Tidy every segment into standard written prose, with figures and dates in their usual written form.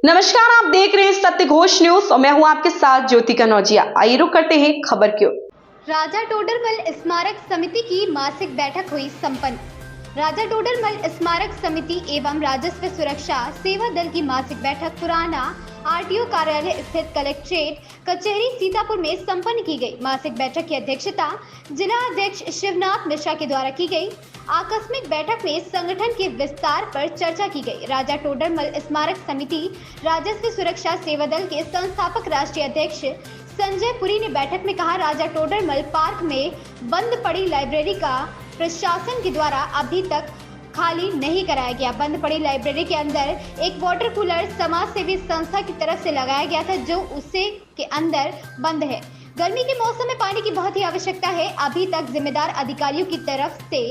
नमस्कार, आप देख रहे हैं सत्य घोष न्यूज और मैं हूं आपके साथ ज्योति कनौजिया। आइए रुक करते हैं खबर की ओर। राजा टोडरमल स्मारक समिति की मासिक बैठक हुई संपन्न। राजा टोडरमल स्मारक समिति एवं राजस्व सुरक्षा सेवा दल की मासिक बैठक पुराना आरटीओ कार्यालय स्थित कलेक्ट्रेट कचहरी सीतापुर में संपन्न की गई। मासिक बैठक की अध्यक्षता जिला अध्यक्ष शिवनाथ मिश्रा के द्वारा की गई। आकस्मिक बैठक में संगठन के विस्तार पर चर्चा की गई। राजा टोडरमल स्मारक समिति राजस्व सुरक्षा सेवा दल के संस्थापक राष्ट्रीय अध्यक्ष संजय पुरी ने बैठक में कहा, राजा टोडरमल पार्क में बंद पड़ी लाइब्रेरी का प्रशासन के द्वारा अभी तक खाली नहीं कराया गया। बंद पड़ी लाइब्रेरी के अंदर एक वाटर कूलर समाज सेवी संस्था की तरफ से लगाया गया था, जो उसे के अंदर बंद है। गर्मी के मौसम में पानी की बहुत ही आवश्यकता है। अभी तक जिम्मेदार अधिकारियों की तरफ से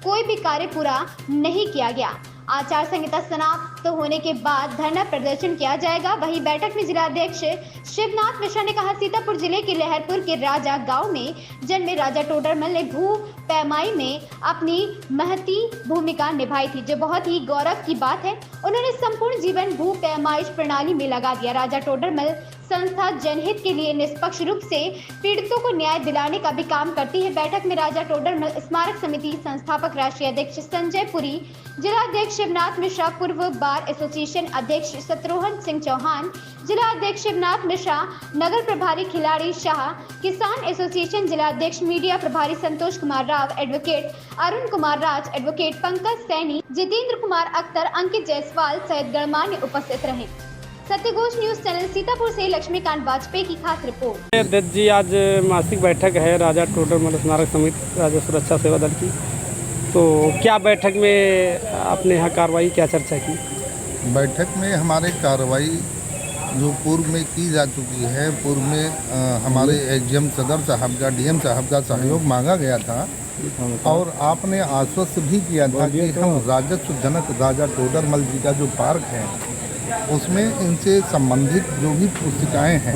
कोई भी कार्य पूरा नहीं किया गया। आचार संहिता समाप्त होने के बाद धरना प्रदर्शन किया जाएगा। वहीं बैठक में जिला अध्यक्ष शिवनाथ मिश्रा ने कहा, सीतापुर जिले के लहरपुर के राजा गांव में जन्मे राजा टोडरमल ने भू पैमाई में अपनी महती भूमिका निभाई थी, जो बहुत ही गौरव की बात है। उन्होंने संपूर्ण जीवन भू पैमाइश प्रणाली में लगा दिया। राजा टोडरमल संस्था जनहित के लिए निष्पक्ष रूप से पीड़ितों को न्याय दिलाने का भी काम करती है। बैठक में राजा टोडरमल स्मारक समिति संस्थापक राष्ट्रीय अध्यक्ष संजय पुरी, जिला अध्यक्ष शिवनाथ मिश्रा, पूर्व बार एसोसिएशन अध्यक्ष शत्रुघ्न सिंह चौहान, जिला अध्यक्ष शिवनाथ मिश्रा, नगर प्रभारी खिलाड़ी शाह, किसान एसोसिएशन जिला अध्यक्ष, मीडिया प्रभारी संतोष कुमार राव, एडवोकेट अरुण कुमार राज, एडवोकेट पंकज सैनी, जितेंद्र कुमार अख्तर, अंकित जायसवाल सहित गणमान्य उपस्थित रहे। सत्य घोष न्यूज चैनल सीतापुर से लक्ष्मीकांत वाजपेयी की खास रिपोर्ट। अध्यक्ष जी, आज मासिक बैठक है राजा टोडरमल स्मारक समिति राज्य सुरक्षा सेवा दल की, तो क्या बैठक में आपने यहाँ कार्रवाई क्या चर्चा की? बैठक में हमारे कार्रवाई जो पूर्व में की जा चुकी है, पूर्व में हमारे एसडीएम सदर साहब का, डीएम साहब का सहयोग मांगा गया था और आपने आश्वस्त भी किया था कि हम राजस्व जनक राजा टोडरमल जी का जो पार्क है उसमें इनसे संबंधित जो भी पुस्तिकाएँ हैं,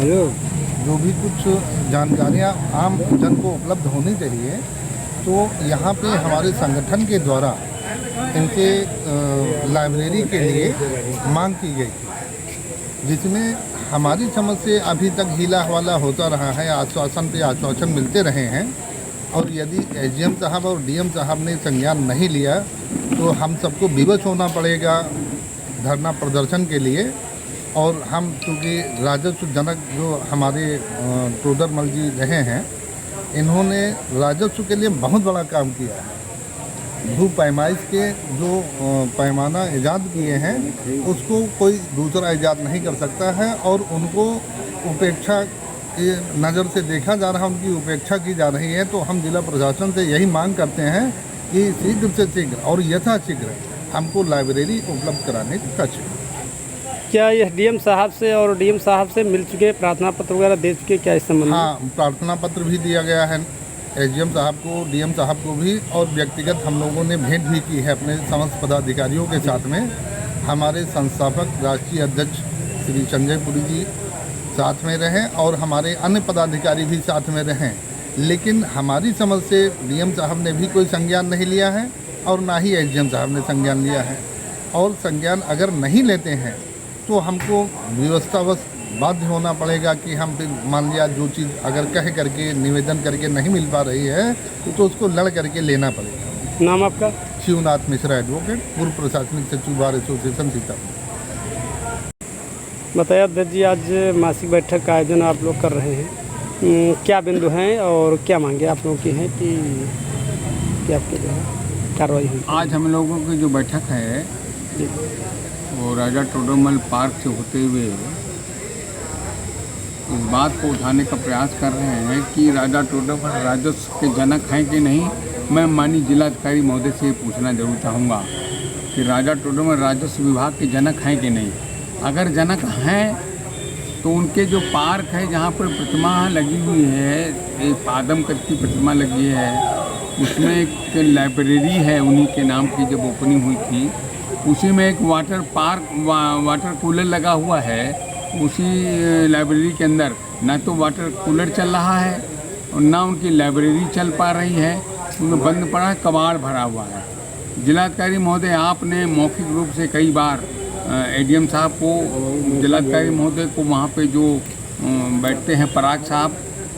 जो भी कुछ जानकारियाँ आम जन को उपलब्ध होनी चाहिए, तो यहाँ पे हमारे संगठन के द्वारा इनके लाइब्रेरी के लिए मांग की गई थी, जिसमें हमारी समझ से अभी तक हीला हवाला होता रहा है, आश्वासन पे आश्वासन मिलते रहे हैं। और यदि एसडीएम साहब और डीएम साहब ने संज्ञान नहीं लिया तो हम सबको विवश होना पड़ेगा धरना प्रदर्शन के लिए। और हम क्योंकि राजस्व जनक जो हमारे टोडरमल जी रहे हैं, इन्होंने राजस्व के लिए बहुत बड़ा काम किया है। भू पैमाइश के जो पैमाना ईजाद किए हैं उसको कोई दूसरा ईजाद नहीं कर सकता है और उनको उपेक्षा की नज़र से देखा जा रहा है, उनकी उपेक्षा की जा रही है। तो हम जिला प्रशासन से यही मांग करते हैं कि शीघ्र से शीघ्र और यथाशीघ्र हमको लाइब्रेरी उपलब्ध कराने का चाहिए। क्या यह डीएम साहब से और डीएम साहब से मिल चुके, प्रार्थना पत्र वगैरह दे चुके, क्या इस संबंध में? हाँ, प्रार्थना पत्र भी दिया गया है एसडीएम साहब को, डीएम साहब को भी, और व्यक्तिगत हम लोगों ने भेंट भी की है अपने समस्त पदाधिकारियों के साथ में। हमारे संस्थापक राष्ट्रीय अध्यक्ष श्री संजय पुरी जी साथ में रहे और हमारे अन्य पदाधिकारी भी साथ में रहें, लेकिन हमारी समझ से डीएम साहब ने भी कोई संज्ञान नहीं लिया है और ना ही एसडीएम साहब ने संज्ञान लिया है। और संज्ञान अगर नहीं लेते हैं तो हमको व्यवस्थावश बाध्य होना पड़ेगा कि हम फिर मान लिया जो चीज़ अगर कह करके निवेदन करके नहीं मिल पा रही है तो उसको लड़ करके लेना पड़ेगा। नाम आपका? शिवनाथ मिश्रा, एडवोकेट, पूर्व प्रशासनिक सचिव बार एसोसिएशन सीतापुर। बताइए अध्यक्ष जी, आज मासिक बैठक का आयोजन आप लोग कर रहे हैं, क्या बिंदु हैं और क्या मांगे आप लोगों की हैं कि आपके जो है कार्रवाई हुई? आज हम लोगों की जो बैठक है वो राजा टोडरमल पार्क से होते हुए इस बात को उठाने का प्रयास कर रहे हैं कि राजा टोडरमल राजस्व के जनक हैं कि नहीं। मैं माननीय जिलाधिकारी महोदय से पूछना जरूर चाहूँगा कि राजा टोडरमल राजस्व विभाग के जनक हैं कि नहीं। अगर जनक हैं तो उनके जो पार्क है जहाँ पर प्रतिमा लगी हुई है, एक आदमकद की प्रतिमा लगी है, उसमें एक लाइब्रेरी है उन्हीं के नाम की, जब ओपनिंग हुई थी उसी में एक वाटर कूलर लगा हुआ है। उसी लाइब्रेरी के अंदर ना तो वाटर कूलर चल रहा है और ना उनकी लाइब्रेरी चल पा रही है, उनमें बंद पड़ा है, कबाड़ भरा हुआ है। जिलाधिकारी महोदय, आपने मौखिक रूप से कई बार एडीएम साहब को, जिलाधिकारी महोदय को, वहाँ पे जो बैठते हैं पराग साहब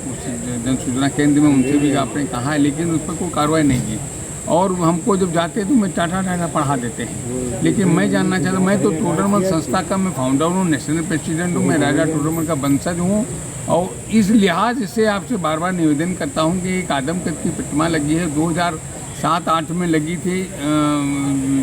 उस जन सूचना केंद्र में, उनसे भी आपने कहा है, लेकिन उस पर कोई कार्रवाई नहीं की। और हमको जब जाते हैं तो मैं टाटा पढ़ा देते हैं। लेकिन मैं जानना चाहता, मैं तो टोडरमल संस्था का मैं फाउंडर हूँ, नेशनल प्रेसिडेंट हूँ, मैं राजा टोडरमल का वंशज हूँ। और इस लिहाज से आपसे बार बार निवेदन करता हूँ कि एक आदमकद की प्रतिमा लगी है, 2007-8 में लगी थी,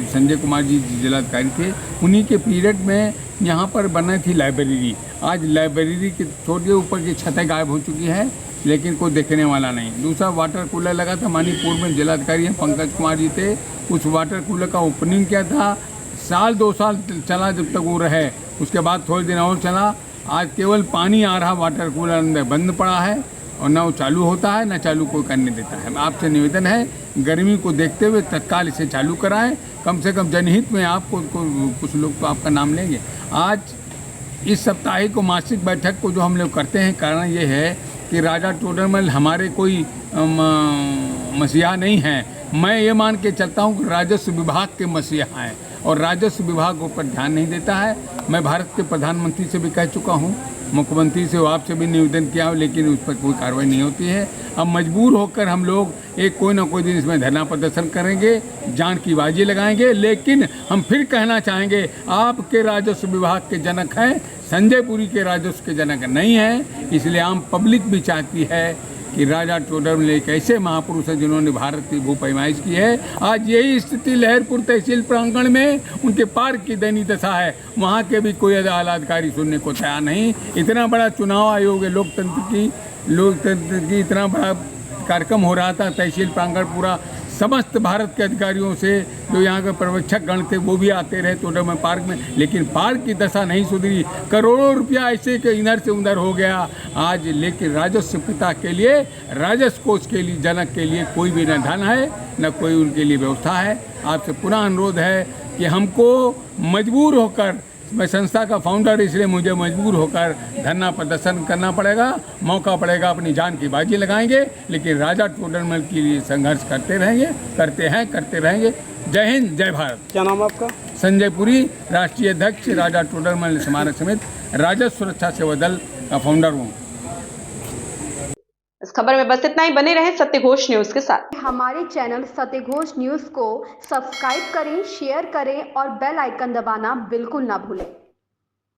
संजय कुमार जी जिलाधिकारी थे, उन्हीं के पीरियड में यहाँ पर बनी थी लाइब्रेरी। आज लाइब्रेरी के छोटे ऊपर की छतें गायब हो चुकी है, लेकिन कोई देखने वाला नहीं। दूसरा वाटर कूलर लगा था, मणिपुर में जिलाधिकारी हैं पंकज कुमार जी थे, उस वाटर कूलर का ओपनिंग किया था, 1-2 साल चला जब तक वो रहे, उसके बाद थोड़े दिन और चला। आज केवल पानी आ रहा, वाटर कूलर अंदर बंद पड़ा है और ना वो चालू होता है, ना चालू कोई करने देता है। आपसे निवेदन है, गर्मी को देखते हुए तत्काल इसे चालू कराएं, कम से कम जनहित में। आपको कुछ लोग तो आपका नाम लेंगे। आज इस साप्ताहिक को मासिक बैठक को जो हम लोग करते हैं, कारण ये है कि राजा टोडरमल हमारे कोई मसीहा नहीं है। मैं ये मान के चलता हूँ कि राजस्व विभाग के मसीहा हैं और राजस्व विभाग ऊपर ध्यान नहीं देता है। मैं भारत के प्रधानमंत्री से भी कह चुका हूँ, मुख्यमंत्री से, आपसे भी निवेदन किया हो, लेकिन उस पर कोई कार्रवाई नहीं होती है। अब मजबूर होकर हम लोग एक कोई ना कोई दिन इसमें धरना प्रदर्शन करेंगे, जान की बाजी लगाएंगे। लेकिन हम फिर कहना चाहेंगे, आपके राजस्व विभाग के जनक हैं, संजय पुरी के राजस्व के जनक नहीं हैं। इसलिए आम पब्लिक भी चाहती है कि राजा टोडरमल एक ऐसे महापुरुष हैं जिन्होंने भारत की भूपैमाइश की है। आज यही स्थिति लहरपुर तहसील प्रांगण में उनके पार्क की दयनीय दशा है। वहाँ के भी कोई आला अधिकारी सुनने को तैयार नहीं। इतना बड़ा चुनाव आयोग है, लोकतंत्र की इतना बड़ा कार्यक्रम हो रहा था, तहसील प्रांगण पूरा समस्त भारत के अधिकारियों से, जो यहाँ के पर्यवेक्षक गण थे, वो भी आते रहे टोडरमल पार्क में, लेकिन पार्क की दशा नहीं सुधरी। करोड़ों रुपया ऐसे के इधर से उधर हो गया आज। लेकिन राजस्व पिता के लिए, राजस्व कोष के लिए, जनक के लिए कोई भी न धन है, न कोई उनके लिए व्यवस्था है। आपसे पुनः अनुरोध है कि हमको मजबूर होकर, मैं संस्था का फाउंडर, इसलिए मुझे मजबूर होकर धरना प्रदर्शन करना पड़ेगा। मौका पड़ेगा अपनी जान की बाजी लगाएंगे, लेकिन राजा टोडरमल के लिए संघर्ष करते रहेंगे, करते रहेंगे। जय हिंद, जय भारत। क्या नाम आपका? संजय पुरी, राष्ट्रीय अध्यक्ष राजा टोडरमल स्मारक समिति, राजस्व सुरक्षा सेवा दल का फाउंडर हूँ। इस खबर में बस इतना ही। बने रहे सत्य घोष न्यूज के साथ। हमारे चैनल सत्य घोष न्यूज को सब्सक्राइब करें, शेयर करें और बेल आइकन दबाना बिल्कुल ना भूलें।